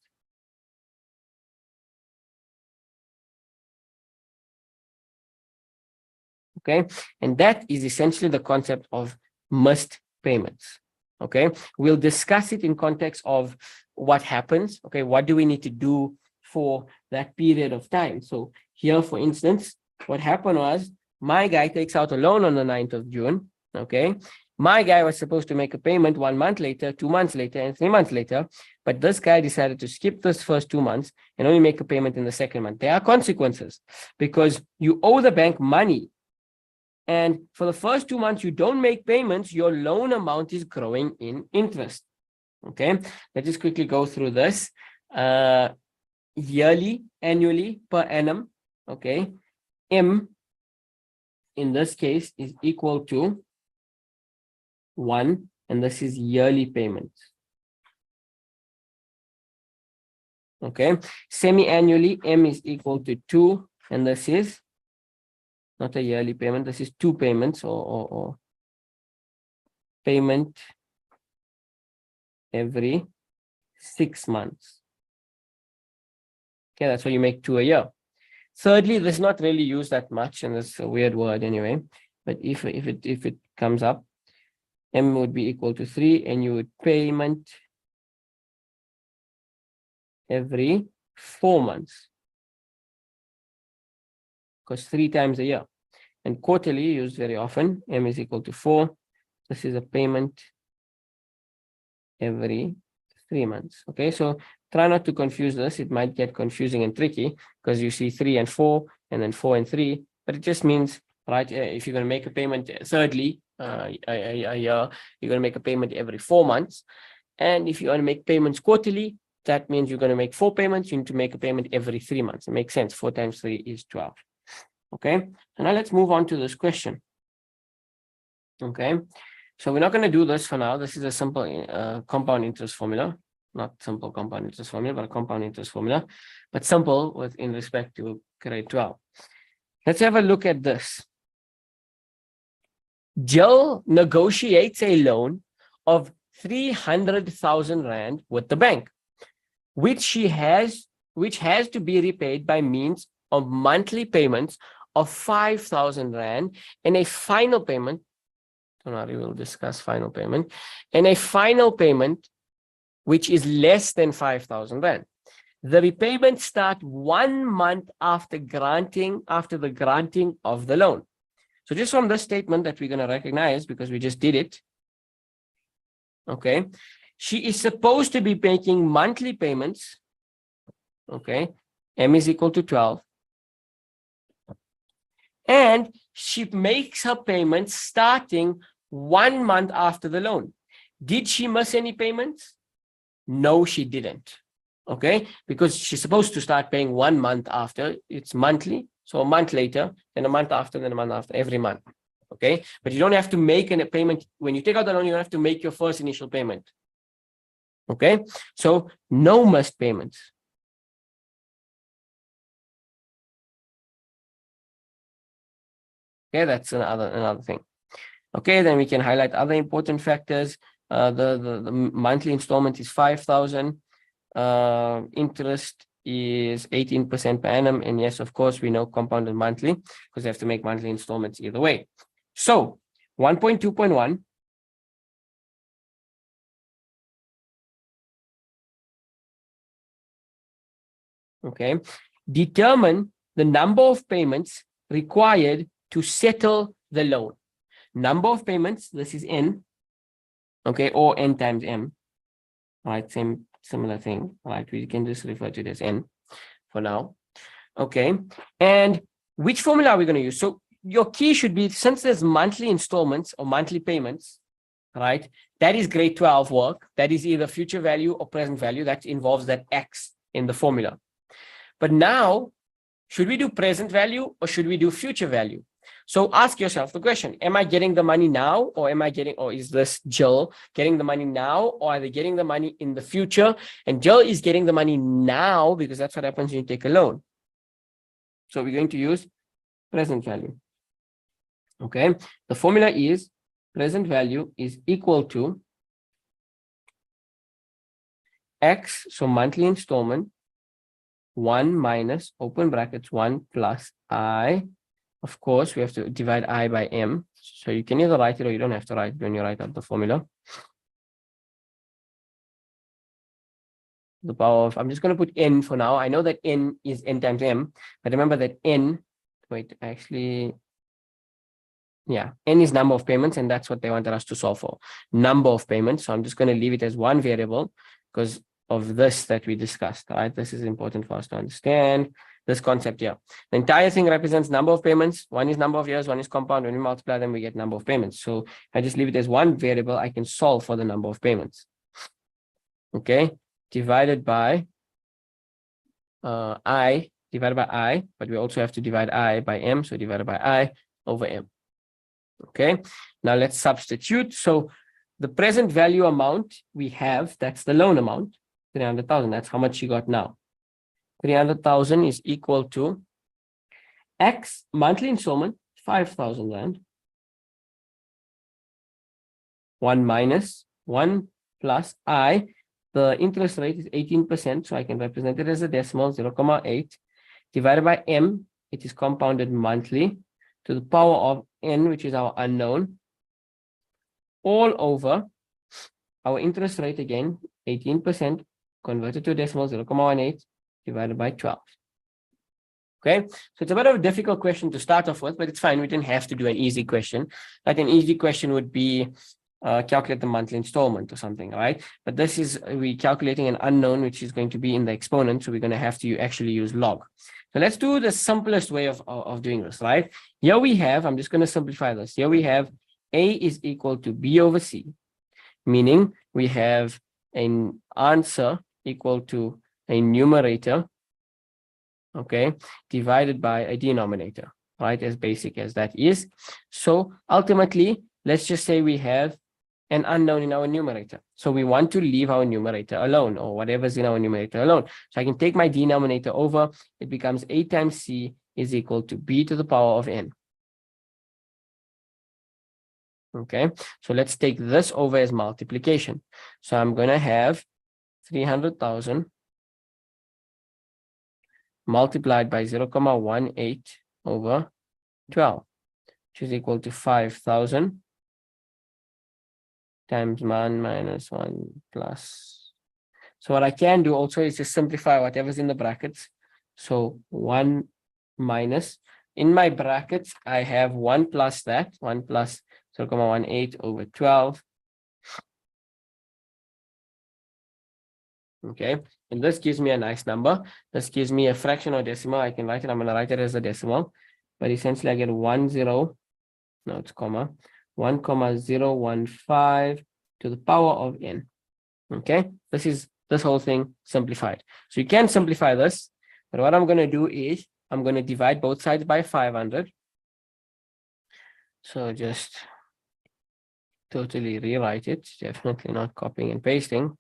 Okay, and that is essentially the concept of missed payments. Okay, we'll discuss it in context of what happens. Okay, what do we need to do for that period of time? So here, for instance, what happened was my guy takes out a loan on the 9th of June. Okay, my guy was supposed to make a payment 1 month later, 2 months later, and 3 months later, but this guy decided to skip this first 2 months and only make a payment in the second month. There are consequences because you owe the bank money. And for the first 2 months, you don't make payments, your loan amount is growing in interest. Okay, let's just quickly go through this. Yearly, annually, per annum. Okay, M in this case is equal to 1, and this is yearly payments. Okay, semi-annually, M is equal to 2, and this is not a yearly payment. This is 2 payments or payment every 6 months. Okay, that's why you make 2 a year. Thirdly, this is not really used that much, and it's a weird word anyway. But if it comes up, M would be equal to 3, and you would payment every 4 months, because 3 times a year. And quarterly used very often. M is equal to 4. This is a payment every 3 months. Okay, so try not to confuse this. It might get confusing and tricky because you see 3 and 4 and then 4 and 3, but it just means, right, if you're going to make a payment thirdly a year, you're going to make a payment every 4 months. And if you want to make payments quarterly, that means you're going to make 4 payments. You need to make a payment every 3 months. It makes sense. 4 times 3 is 12. Okay, so now let's move on to this question. Okay, so we're not going to do this for now. This is a simple compound interest formula, not simple compound interest formula, but a compound interest formula, but simple in respect to grade 12. Let's have a look at this. Jill negotiates a loan of 300,000 Rand with the bank, which has to be repaid by means of monthly payments of 5,000 Rand and a final payment. Don't worry, we'll discuss final payment, and a final payment which is less than 5,000 Rand. The repayments start 1 month after the granting of the loan. So just from this statement that we're going to recognize, because we just did it, okay, she is supposed to be making monthly payments, okay, M is equal to 12, and she makes her payments starting 1 month after the loan. Did she miss any payments? No, she didn't. Okay, because she's supposed to start paying 1 month after. It's monthly, so a month later, then a month after, then a month after, every month. Okay, but you don't have to make a payment when you take out the loan. You don't have to make your first initial payment. Okay, so no missed payments. Okay, that's another thing. Okay, then we can highlight other important factors. The monthly installment is 5,000. Interest is 18% per annum. And yes, of course, we know compounded monthly because they have to make monthly installments either way. So 1.2.1. Okay, determine the number of payments required to settle the loan. Number of payments, this is N, okay, or N times M, right, similar thing, right, we can just refer to it as N for now, okay, and which formula are we going to use? So your key should be, since there's monthly installments or monthly payments, right, that is grade 12 work, that is either future value or present value, that involves that X in the formula. But now, should we do present value or should we do future value? So ask yourself the question, am I getting the money now, or is this Jill getting the money now, or are they getting the money in the future? And Jill is getting the money now because that's what happens when you take a loan. So we're going to use present value. Okay, the formula is present value is equal to X, so monthly installment, 1 minus, open brackets, 1 plus I. Of course, we have to divide I by M. So you can either write it or you don't have to write it when you write out the formula. The power of, I'm just going to put N for now. I know that N is N times M, but remember that N, N is number of payments, and that's what they wanted us to solve for, number of payments. So I'm just going to leave it as one variable because of this that we discussed. All right, this is important for us to understand this concept here. The entire thing represents number of payments. One is number of years, one is compound. When we multiply them, we get number of payments. So if I just leave it as one variable, I can solve for the number of payments. Okay, divided by I, but we also have to divide I by M. So divided by I over M. Okay, now let's substitute. So the present value amount we have, that's the loan amount, 300,000. That's how much you got now. 300,000 is equal to X monthly installment, 5,000 rand. 1 minus 1 plus I. The interest rate is 18%, so I can represent it as a decimal, 0.8. Divided by M, it is compounded monthly to the power of N, which is our unknown, all over our interest rate again, 18%, converted to a decimal, 0.18, divided by 12. Okay, so it's a bit of a difficult question to start off with, but it's fine. We didn't have to do an easy question. Like an easy question would be calculate the monthly installment or something, right? But this is, we're calculating an unknown, which is going to be in the exponent. So we're going to have to actually use log. So let's do the simplest way of doing this, right? Here we have, I'm just going to simplify this. Here we have A is equal to B over C, meaning we have an answer equal to a numerator, okay, divided by a denominator, right? As basic as that is. So ultimately, let's just say we have an unknown in our numerator. So we want to leave our numerator alone, or whatever's in our numerator alone. So I can take my denominator over. It becomes A times C is equal to B to the power of N. Okay, so let's take this over as multiplication. So I'm going to have 300,000 multiplied by 0.18 over 12, which is equal to 5,000 times 1 minus 1 plus. So what I can do also is just simplify whatever's in the brackets. So 1 minus, in my brackets, I have 1 plus that, 1 plus 0.18 over 12. Okay, and this gives me a nice number. This gives me a fraction or decimal. I can write it, I'm going to write it as a decimal, but essentially I get 1,015 to the power of N. Okay, this is this whole thing simplified. So you can simplify this, but what I'm going to do is I'm going to divide both sides by 500. So just totally rewrite it, definitely not copying and pasting.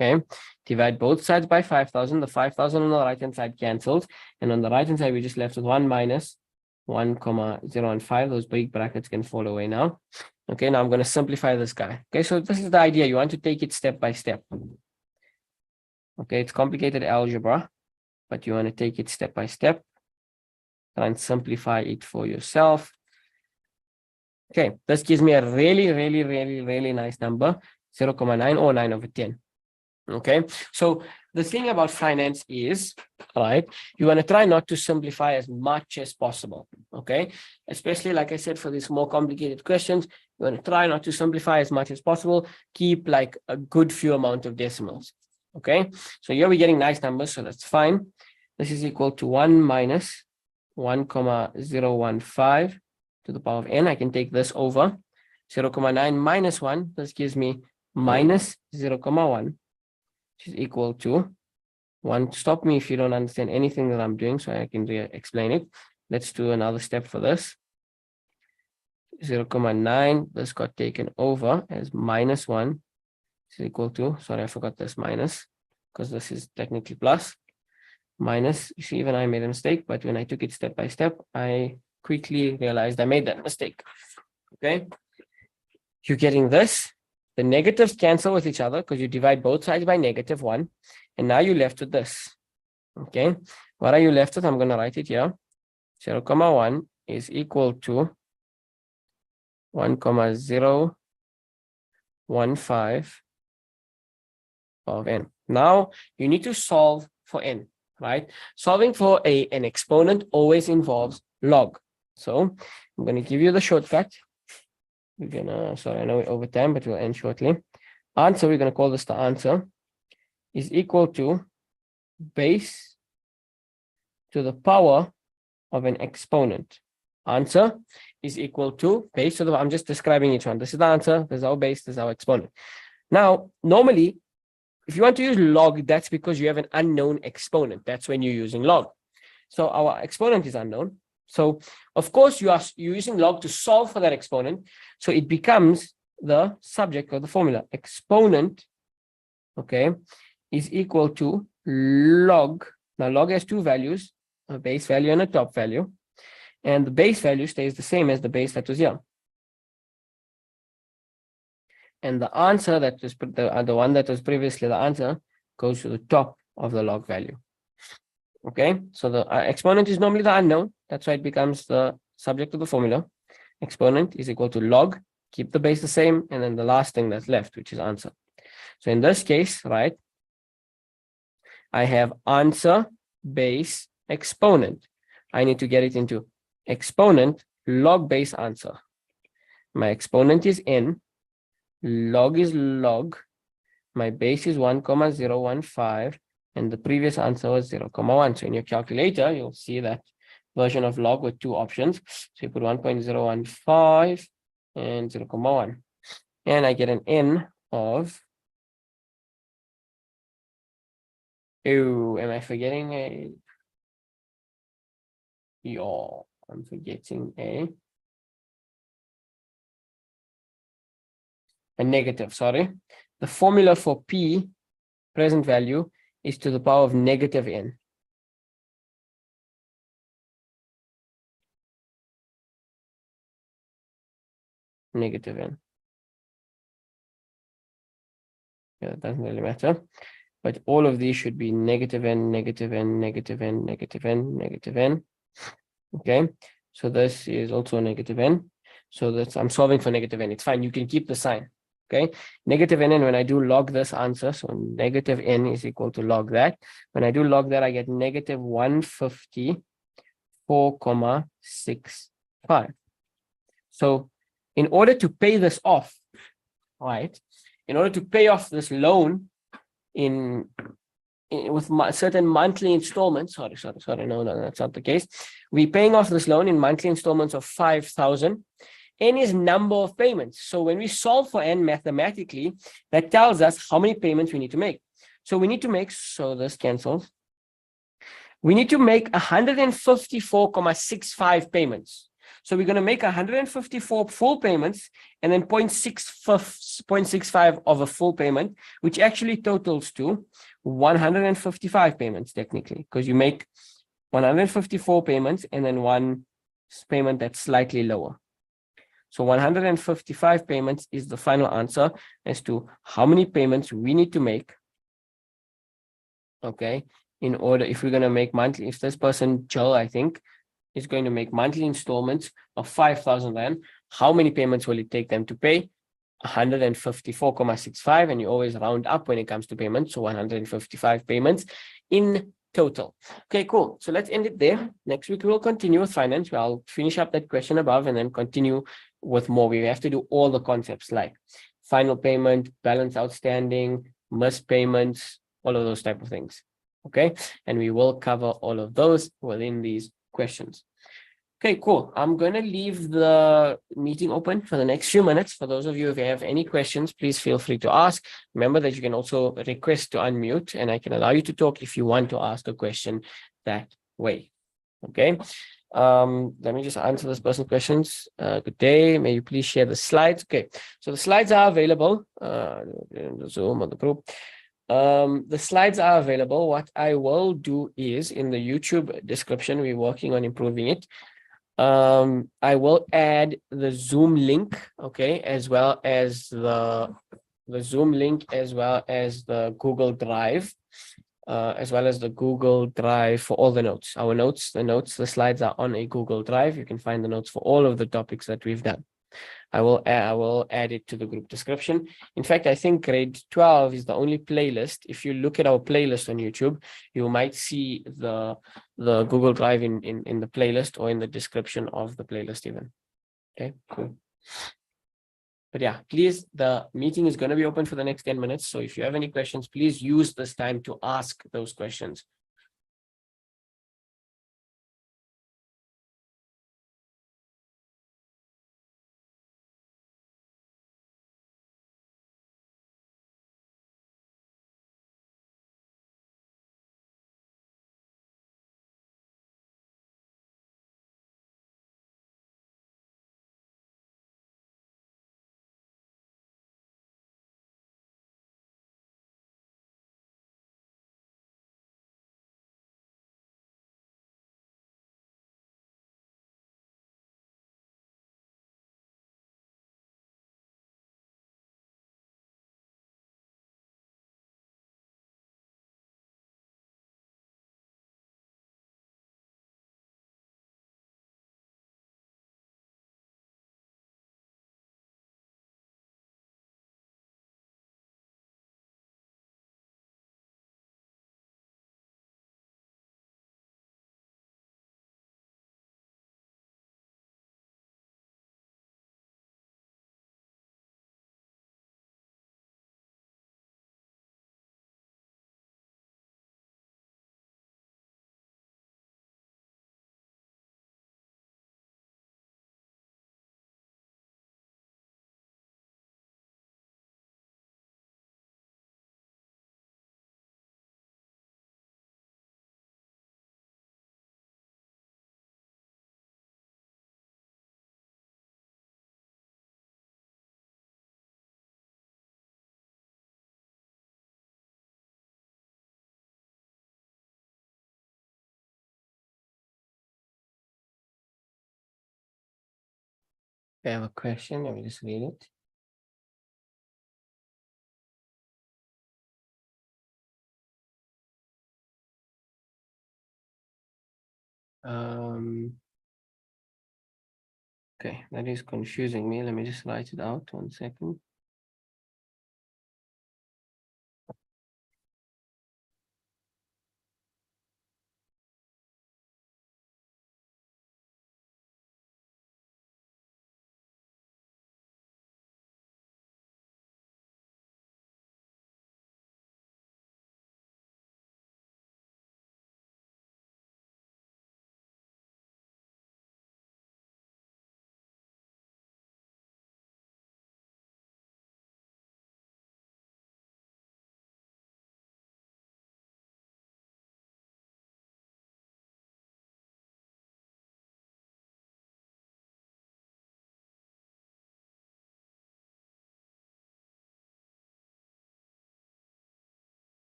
Okay, divide both sides by 5,000. The 5,000 on the right hand side cancels, and on the right hand side we're just left with 1 minus 1,015. Those big brackets can fall away now. Okay, now I'm going to simplify this guy. Okay, so this is the idea. You want to take it step by step. Okay, it's complicated algebra, but you want to take it step by step. Try and simplify it for yourself. Okay, this gives me a really nice number, 0.909 over 10. Okay, so the thing about finance is, right, you want to try not to simplify as much as possible. Okay, especially like I said, for these more complicated questions, you want to try not to simplify as much as possible. Keep like a good few amount of decimals. Okay, so here we're getting nice numbers, so that's fine. This is equal to 1 minus 1,015 to the power of N. I can take this over 0.9 minus 1. This gives me minus 0.1. Which is equal to Stop me if you don't understand anything that I'm doing so I can explain it. Let's do another step for this. 0.9, this got taken over as -1 is equal to, sorry, I forgot this minus because this is technically plus. Minus, you see, even I made a mistake, but when I took it step by step, I quickly realized I made that mistake. Okay, you're getting this. The negatives cancel with each other because you divide both sides by -1, and now you're left with this. Okay, what are you left with? I'm going to write it here. 0.1 is equal to 1,015 of n. Now you need to solve for n, right? Solving for an exponent always involves log. So I'm going to give you the shortcut. We're gonna, sorry, I know we're over time, but we'll end shortly. Answer, we're going to call this the answer, is equal to base to the power of an exponent. Answer is equal to base to the, I'm just describing each one. This is the answer, this is our base, this is our exponent. Now, normally, if you want to use log, that's because you have an unknown exponent. That's when you're using log. So our exponent is unknown. So of course you're using log to solve for that exponent. So it becomes the subject of the formula. Exponent, okay, is equal to log. Now log has two values, a base value and a top value. And the base value stays the same as the base that was here. And the answer that was the one that was previously the answer goes to the top of the log value. Okay, so the exponent is normally the unknown. That's why it becomes the subject of the formula. Exponent is equal to log, keep the base the same, and then the last thing that's left, which is answer. So in this case, right, I have answer, base, exponent. I need to get it into exponent, log base answer. My exponent is n, log is log, my base is 1,015, and the previous answer was 0,1. So in your calculator, you'll see that version of log with two options. So you put 1.015 and 0,1. And I get an n of, oh, am I forgetting a? Yo, I'm forgetting a negative, sorry. The formula for P, present value, is to the power of -n. -n. Yeah, it doesn't really matter. But all of these should be -n, -n, -n, -n, -n. Okay, so this is also -n. So that's, I'm solving for -n. It's fine. You can keep the sign. Okay, -n, and when I do log this answer, so -n is equal to log that. When I do log that, I get -154,65. So in order to pay this off, right, in order to pay off this loan with certain monthly installments, sorry, no, that's not the case. We're paying off this loan in monthly installments of 5,000. N is number of payments. So when we solve for n mathematically, that tells us how many payments we need to make. So we need to make, so this cancels. We need to make 154,65 payments. So we're going to make 154 full payments and then 0.65 of a full payment, which actually totals to 155 payments technically, because you make 154 payments and then one payment that's slightly lower. So 155 payments is the final answer as to how many payments we need to make. Okay, in order, if we're going to make monthly, if this person, Joe, I think, is going to make monthly installments of 5,000 Rand, how many payments will it take them to pay? 154,65, and you always round up when it comes to payments. So 155 payments in total. Okay, cool. So let's end it there. Next week, we'll continue with finance. I'll finish up that question above and then continue with more. We have to do all the concepts like final payment, balance outstanding, missed payments, all of those type of things. Okay, and we will cover all of those within these questions. Okay, cool. I'm going to leave the meeting open for the next few minutes. For those of you, if you have any questions, please feel free to ask. Remember that you can also request to unmute, and I can allow you to talk if you want to ask a question that way. Okay. Let me just answer this person's questions. Good day. May you please share the slides? Okay. So the slides are available in the Zoom or the group. The slides are available. What I will do is in the YouTube description, we're working on improving it. I will add the Zoom link, okay, as well as the Zoom link, as well as the Google Drive, as well as the Google Drive for all the notes. Our notes, the slides are on a Google Drive. You can find the notes for all of the topics that we've done. I will add it to the group description. In fact, I think grade 12 is the only playlist. If you look at our playlist on YouTube, you might see the Google Drive in the playlist or in the description of the playlist even. Okay, cool. But yeah, please, the meeting is going to be open for the next 10 minutes. So if you have any questions, please use this time to ask those questions. I have a question. Let me just read it. Okay, that is confusing me. Let me just write it out 1 second.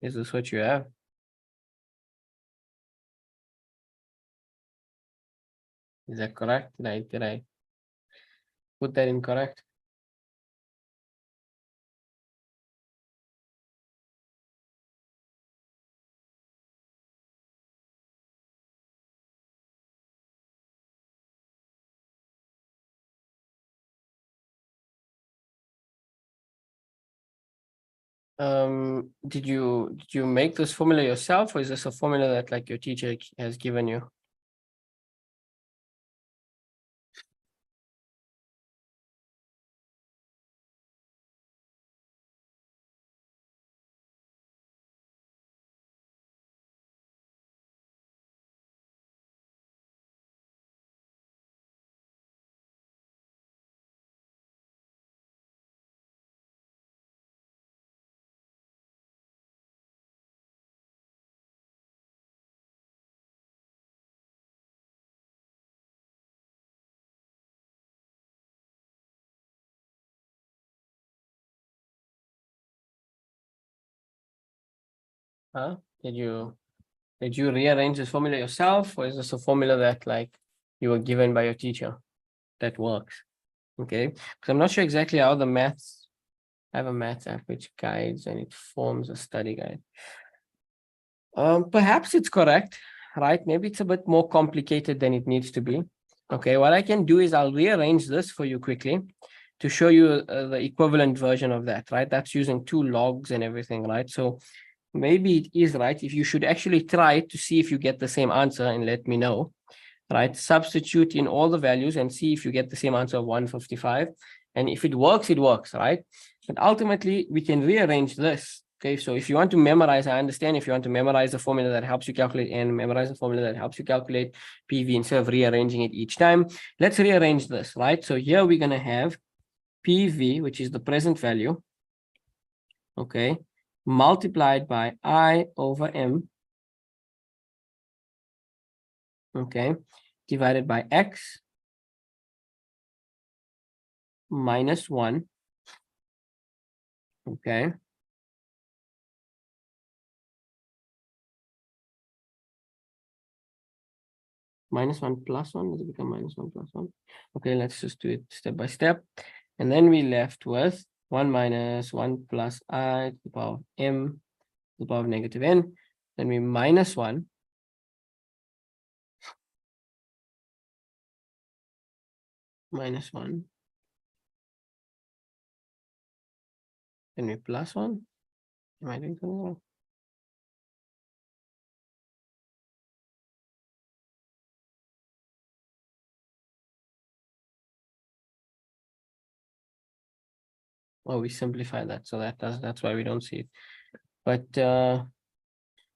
Is this what you have? Is that correct? Did I put that incorrect? Did you make this formula yourself, or is this a formula that like your teacher has given you? Huh? Did you rearrange this formula yourself, or is this a formula that like you were given by your teacher that works? Okay, because I'm not sure exactly how the maths. I have a maths app which guides and it forms a study guide. Perhaps it's correct, right? Maybe it's a bit more complicated than it needs to be. Okay, what I can do is I'll rearrange this for you quickly to show you the equivalent version of that, right? That's using 2 logs and everything, right? So maybe it is right. If you should actually try to see if you get the same answer and let me know, right? Substitute in all the values and see if you get the same answer of 155. And if it works, right? But ultimately, we can rearrange this. Okay, so if you want to memorize, I understand if you want to memorize the formula that helps you calculate and memorize the formula that helps you calculate PV instead of rearranging it each time. Let's rearrange this, right? So here we're going to have PV, which is the present value, okay, multiplied by I over M, okay, divided by X minus 1, okay, minus 1 plus 1, does it become minus 1 plus 1? Okay, let's just do it step by step. And then we left with 1 minus 1 plus I to the power of M to the power of negative N. Then we minus 1. Minus 1. Then we plus 1. Am I doing something wrong? Oh, we simplify that. So that's why we don't see it. But oh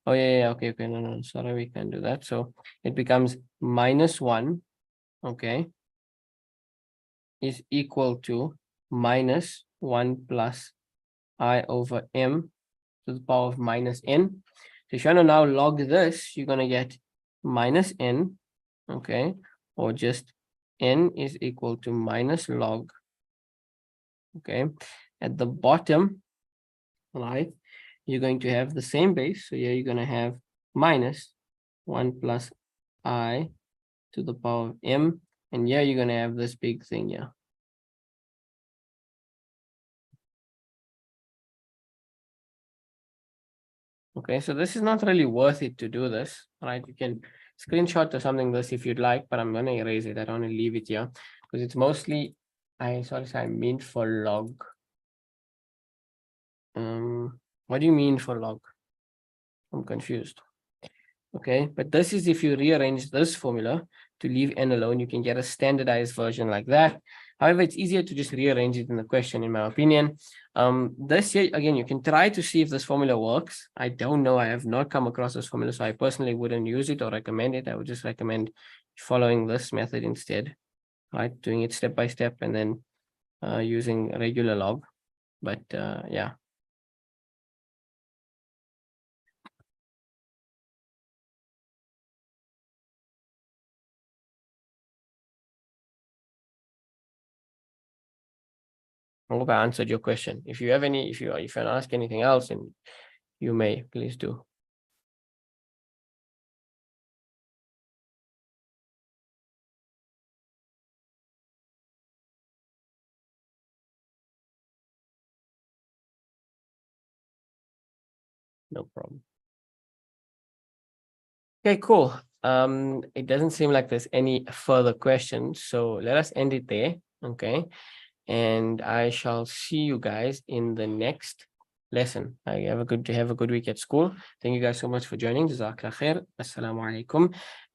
yeah, okay, no, sorry, we can do that. So it becomes minus 1, okay, is equal to minus 1 plus I over M to the power of minus N. So if you want to now log this, you're going to get minus N, okay, or just N is equal to minus log, okay. At the bottom, right, you're going to have the same base. So here you're going to have minus 1 plus I to the power of M. And here you're going to have this big thing here. Okay, so this is not really worth it to do this, right? You can screenshot or something this if you'd like, but I'm going to erase it. I don't want to leave it here because it's mostly, I meant for log. What do you mean for log? I'm confused. Okay, but this is if you rearrange this formula to leave N alone, you can get a standardized version like that. However, it's easier to just rearrange it in the question, in my opinion. This here, again, you can try to see if this formula works. I don't know. I have not come across this formula, so I personally wouldn't use it or recommend it. I would just recommend following this method instead, right? Doing it step by step and then using regular log. But yeah. I hope I answered your question. If you have any, if you want to ask anything else, and you may, please do. No problem. Okay, cool. It doesn't seem like there's any further questions, so let us end it there. Okay. And I shall see you guys in the next lesson. Have a good week at school. Thank you guys so much for joining. Jazakallah khair. Assalamu alaikum.